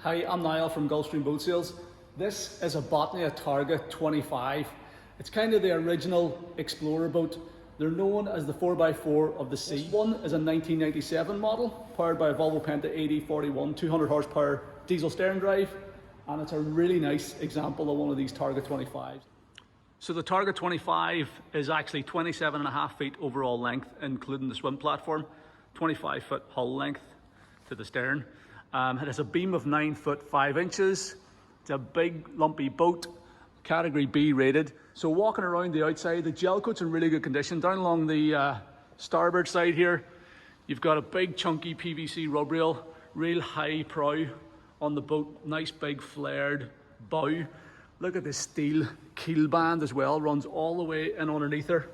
Hi, I'm Niall from Gulfstream Boat Sales. This is a Botnia Targa 25. It's kind of the original explorer boat. They're known as the 4x4 of the sea. This one is a 1997 model, powered by a Volvo Penta AD41 200 horsepower diesel sterndrive, and it's a really nice example of one of these Targa 25s. So the Targa 25 is actually 27.5 feet overall length, including the swim platform, 25 foot hull length to the stern. It has a beam of 9 foot 5 inches. It's a big lumpy boat, category B rated. So walking around the outside, the gel coat's in really good condition. Down along the starboard side here, you've got a big chunky PVC rub rail, real high prow on the boat, nice big flared bow. Look at this steel keel band as well, runs all the way in underneath her.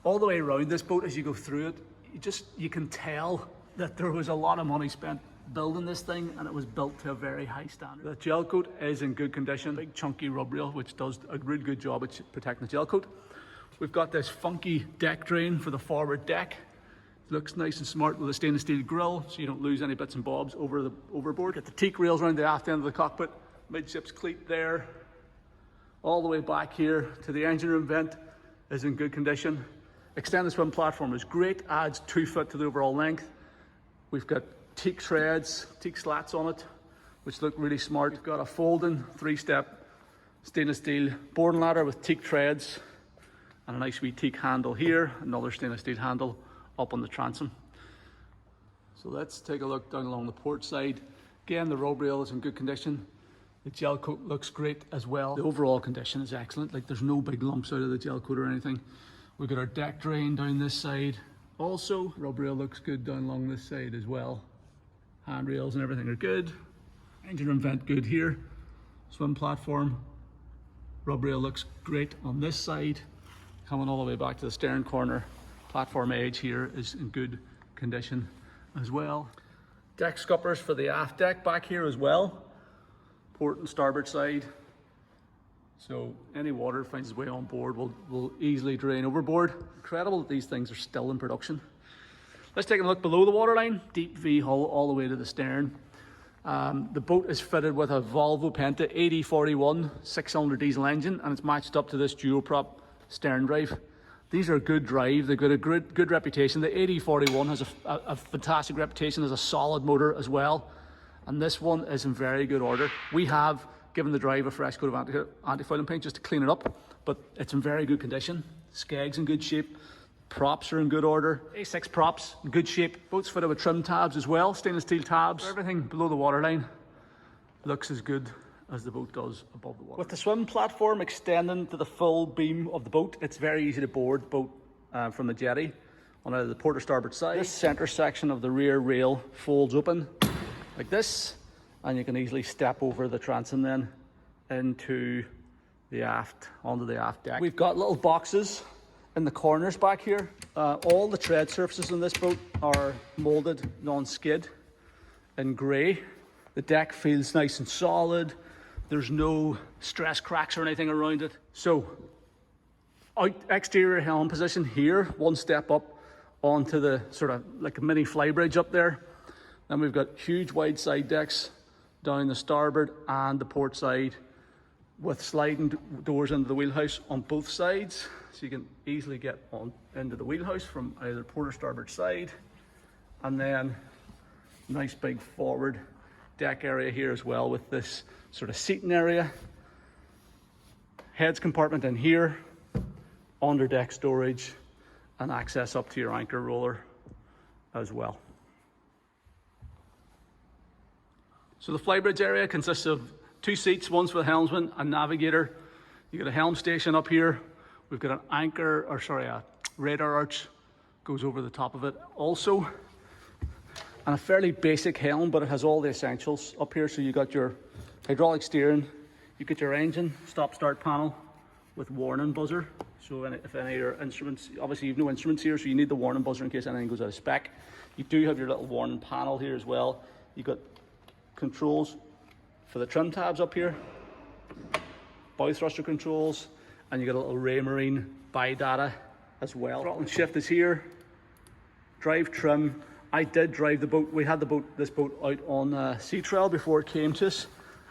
All the way around this boat as you go through it, you can tell that there was a lot of money spent building this thing, and it was built to a very high standard. The gel coat is in good condition, big chunky rub rail, which does a really good job at protecting the gel coat. We've got this funky deck drain for the forward deck. Looks nice and smart with a stainless steel grille, so you don't lose any bits and bobs overboard. Get the teak rails around the aft end of the cockpit, midships cleat there. All the way back here to the engine room vent is in good condition. Extended swim platform is great, adds 2 foot to the overall length. We've got teak treads, teak slats on it, which look really smart. We've got a folding 3-step stainless steel boarding ladder with teak treads and a nice wee teak handle here, another stainless steel handle up on the transom. So let's take a look down along the port side. Again, the rub rail is in good condition. The gel coat looks great as well. The overall condition is excellent. Like, there's no big lumps out of the gel coat or anything. We've got our deck drain down this side. Also, rub rail looks good down along this side as well. Handrails and everything are good. Engine room vent good here. Swim platform. Rub rail looks great on this side. Coming all the way back to the stern corner. Platform edge here is in good condition as well. Deck scuppers for the aft deck back here as well. Port and starboard side. So any water that finds its way on board will easily drain overboard. Incredible that these things are still in production. Let's take a look below the waterline. Deep V hull all the way to the stern. The boat is fitted with a Volvo Penta AD41 6-cylinder diesel engine, and it's matched up to this Duo-Prop Sterndrive. These are a good drive. They've got a good reputation. The AD41 has a fantastic reputation as a solid motor as well, and this one is in very good order. We have given the drive a fresh coat of anti-fouling paint just to clean it up, but it's in very good condition. Skeg's in good shape. Props are in good order. A6 props in good shape. Boat's fitted with trim tabs as well, stainless steel tabs. Everything below the waterline looks as good as the boat does above the water. With the swim platform extending to the full beam of the boat, it's very easy to board the boat from the jetty on either the port or starboard side. This center section of the rear rail folds open like this, and you can easily step over the transom then into the onto the aft deck. We've got little boxes in the corners back here. All the tread surfaces on this boat are molded non-skid in grey. The deck feels nice and solid. There's no stress cracks or anything around it. So, exterior helm position here, one step up onto the sort of like a mini flybridge up there. Then we've got huge wide side decks down the starboard and the port side with sliding doors into the wheelhouse on both sides. So you can easily get on into the wheelhouse from either port or starboard side. And then nice big forward deck area here as well with this sort of seating area. Heads compartment in here, under deck storage, and access up to your anchor roller as well. So the flybridge area consists of 2 seats, one's for the helmsman and navigator. You got a helm station up here. We've got a radar arch goes over the top of it also. And a fairly basic helm, but it has all the essentials up here. So you got your hydraulic steering, you get your engine stop-start panel with warning buzzer. So if any of your instruments, obviously you've no instruments here, so you need the warning buzzer in case anything goes out of spec. You do have your little warning panel here as well. You've got controls for the trim tabs up here, bow thruster controls, and you got a little Ray Marine bi-data as well. Throttle and shift is here, drive trim I did drive the boat. We had this boat out on sea trail before it came to us,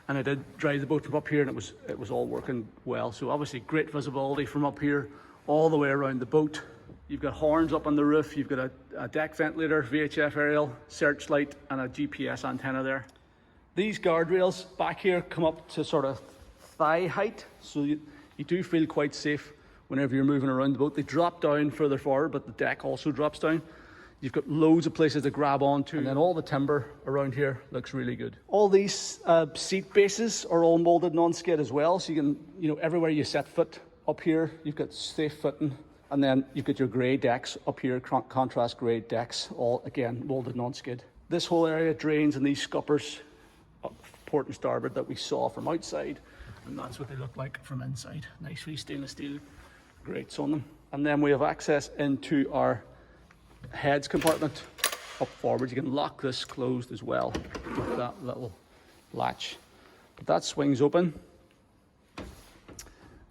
and I did drive the boat from up here, and it was all working well. So obviously great visibility from up here all the way around the boat. You've got horns up on the roof, you've got a deck ventilator, VHF aerial, searchlight, and a GPS antenna there. These guardrails back here come up to sort of thigh height, so you do feel quite safe whenever you're moving around the boat. They drop down further forward, but the deck also drops down. You've got loads of places to grab onto, and then all the timber around here looks really good. All these seat bases are all molded non-skid as well, so you can, everywhere you set foot up here, you've got safe footing. And then you've got your grey decks up here, contrast grey decks, all again molded non-skid. This whole area drains in these scuppers, port and starboard, that we saw from outside, and that's what they look like from inside. Nice wee stainless steel grates on them. And then we have access into our heads compartment up forward. You can lock this closed as well with that little latch. But that swings open,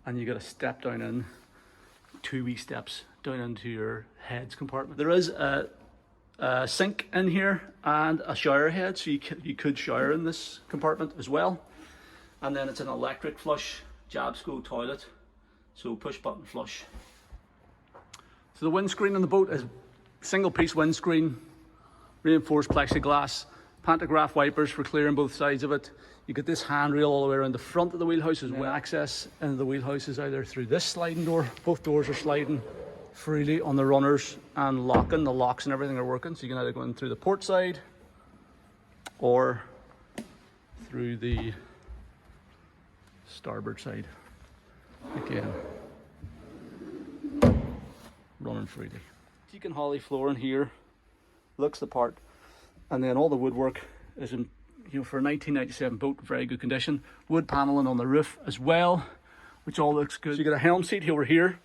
and you got to step down in. 2 wee steps down into your heads compartment. There is a sink in here and a shower head, so you could shower in this compartment as well. And then it's an electric flush Jabsco toilet, so push button flush. So the windscreen on the boat is single piece windscreen, reinforced plexiglass, pantograph wipers for clearing both sides of it. You get this handrail all the way around the front of the wheelhouse as well. Access into the wheelhouse is either through this sliding door. Both doors are sliding freely on the runners and locking. The locks and everything are working, so you can either go in through the port side or through the starboard side. Again, running freely. Teak and holly flooring here looks the part, and then all the woodwork is in, for a 1997 boat, very good condition. Wood paneling on the roof as well, which all looks good. So you got a helm seat over here,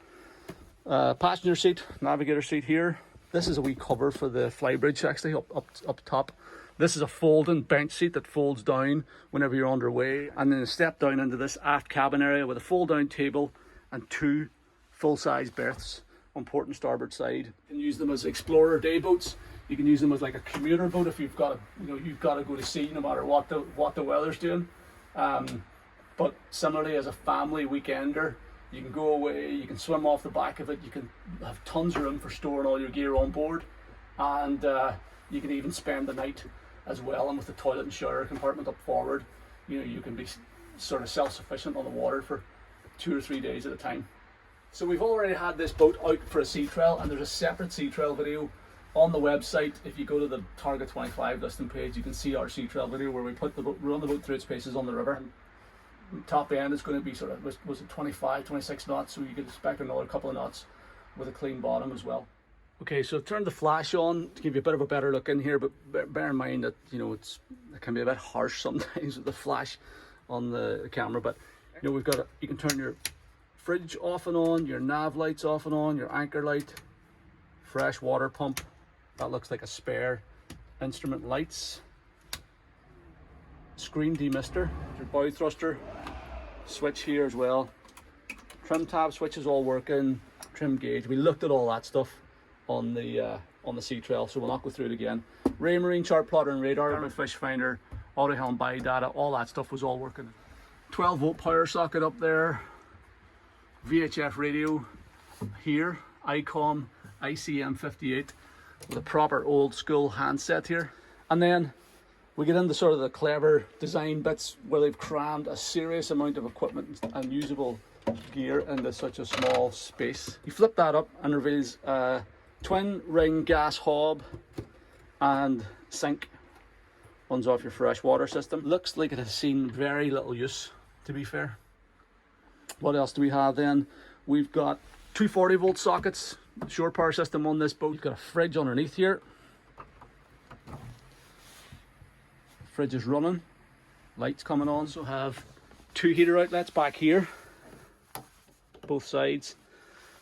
passenger seat, navigator seat here. This is a wee cover for the flybridge actually up top. This is a folding bench seat that folds down whenever you're underway, and then a step down into this aft cabin area with a fold down table and 2 full-size berths on port and starboard side. You can use them as explorer day boats. You can use them as like a commuter boat if you've got to go to sea no matter what the weather's doing. But similarly, as a family weekender, you can go away, you can swim off the back of it, you can have tons of room for storing all your gear on board, and you can even spend the night as well. And with the toilet and shower compartment up forward, you can be sort of self-sufficient on the water for 2 or 3 days at a time. So we've already had this boat out for a sea trail, and there's a separate sea trail video on the website. If you go to the Targa 25 listing page, you can see our sea trail video where we run the boat through its paces on the river. Top end is going to be sort of, was it 25, 26 knots, so you could expect another couple of knots with a clean bottom as well. Okay, so I've turned the flash on to give you a bit of a better look in here, but bear in mind that it can be a bit harsh sometimes with the flash on the camera. But you can turn your fridge off and on, your nav lights off and on, your anchor light, fresh water pump. That looks like a spare. Instrument lights, screen demister, your bow thruster, switch here as well. Trim tab switches all working, trim gauge. We looked at all that stuff on the sea trail, so we'll not go through it again. Ray Marine chart plotter and radar, fish finder, auto helm buy data, all that stuff was all working. 12 volt power socket up there, VHF radio here, ICOM ICM58 with a proper old school handset here. And then we get into sort of the clever design bits where they've crammed a serious amount of equipment and usable gear into such a small space. You flip that up and reveals a twin ring gas hob and sink. Runs off your fresh water system. Looks like it has seen very little use, to be fair. What else do we have then? We've got 240 volt sockets, shore power system on this boat. You've got a fridge underneath here. Fridge is running, lights coming on. So have 2 heater outlets back here, both sides.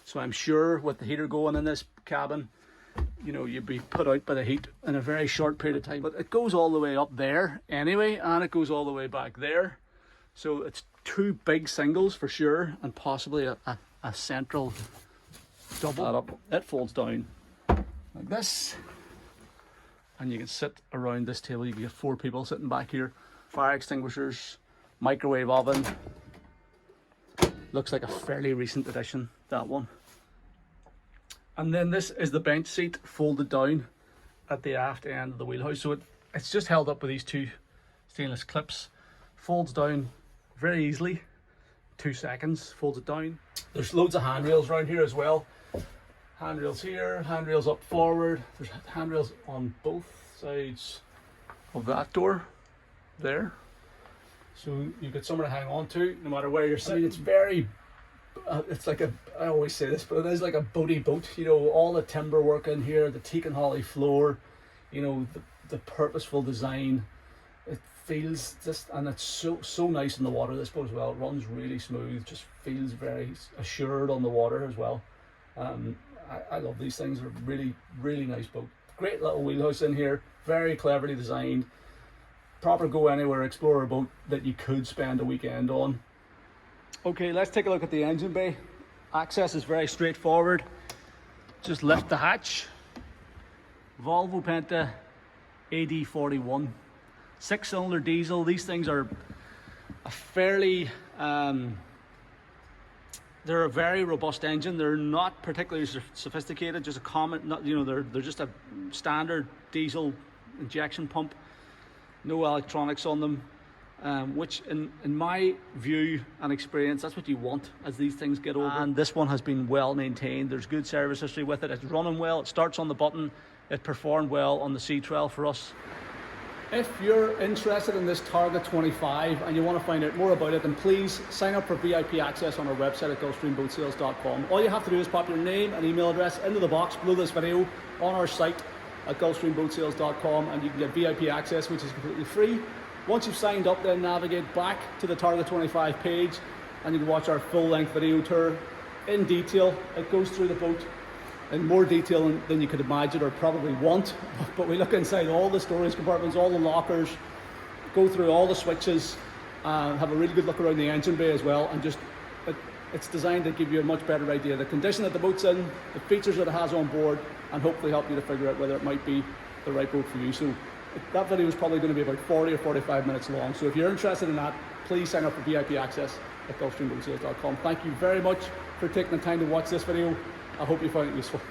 So I'm sure with the heater going in this cabin, you'd be put out by the heat in a very short period of time. But it goes all the way up there anyway, and it goes all the way back there. So it's 2 big singles for sure, and possibly a central double. It folds down like this, and you can sit around this table. You can get 4 people sitting back here. Fire extinguishers, microwave oven. Looks like a fairly recent addition, that one. And then this is the bench seat folded down at the aft end of the wheelhouse. So it's just held up with these 2 stainless clips. Folds down very easily. 2 seconds, folds it down. There's loads of handrails around here as well. Handrails here, handrails up forward. There's handrails on both sides of that door there. So you've got somewhere to hang on to no matter where you're sitting. It's very, it's like I always say this, but it is like a boaty boat. You know, all the timber work in here, the teak and holly floor, you know, the purposeful design. It feels just, and it's so nice in the water, this boat as well. It runs really smooth, just feels very assured on the water as well. I love these things. They're really nice boat. Great little wheelhouse in here, very cleverly designed. Proper go anywhere explorer boat that you could spend a weekend on. Okay, let's take a look at the engine bay. Access is very straightforward. Just lift the hatch. Volvo Penta AD41. 6-cylinder diesel. These things are a fairly they're a very robust engine. They're not particularly sophisticated, just a common, they're just a standard diesel injection pump. No electronics on them, which in my view and experience, that's what you want as these things get older. And this one has been well maintained. There's good service history with it. It's running well. It starts on the button. It performed well on the sea trial for us. If you're interested in this Targa 25 and you want to find out more about it, then please sign up for VIP access on our website at gulfstreamboatsales.com. All you have to do is pop your name and email address into the box below this video on our site at gulfstreamboatsales.com, and you can get VIP access, which is completely free. Once you've signed up, then navigate back to the Targa 25 page and you can watch our full-length video tour in detail. It goes through the boat in more detail than you could imagine or probably want, but we look inside all the storage compartments, all the lockers, go through all the switches, have a really good look around the engine bay as well, and just it's designed to give you a much better idea of the condition that the boat's in, the features that it has on board, and hopefully help you to figure out whether it might be the right boat for you. So that video is probably going to be about 40 or 45 minutes long, so if you're interested in that, please sign up for VIP access at gulfstreamboatsales.com. Thank you very much for taking the time to watch this video. I hope you found it useful.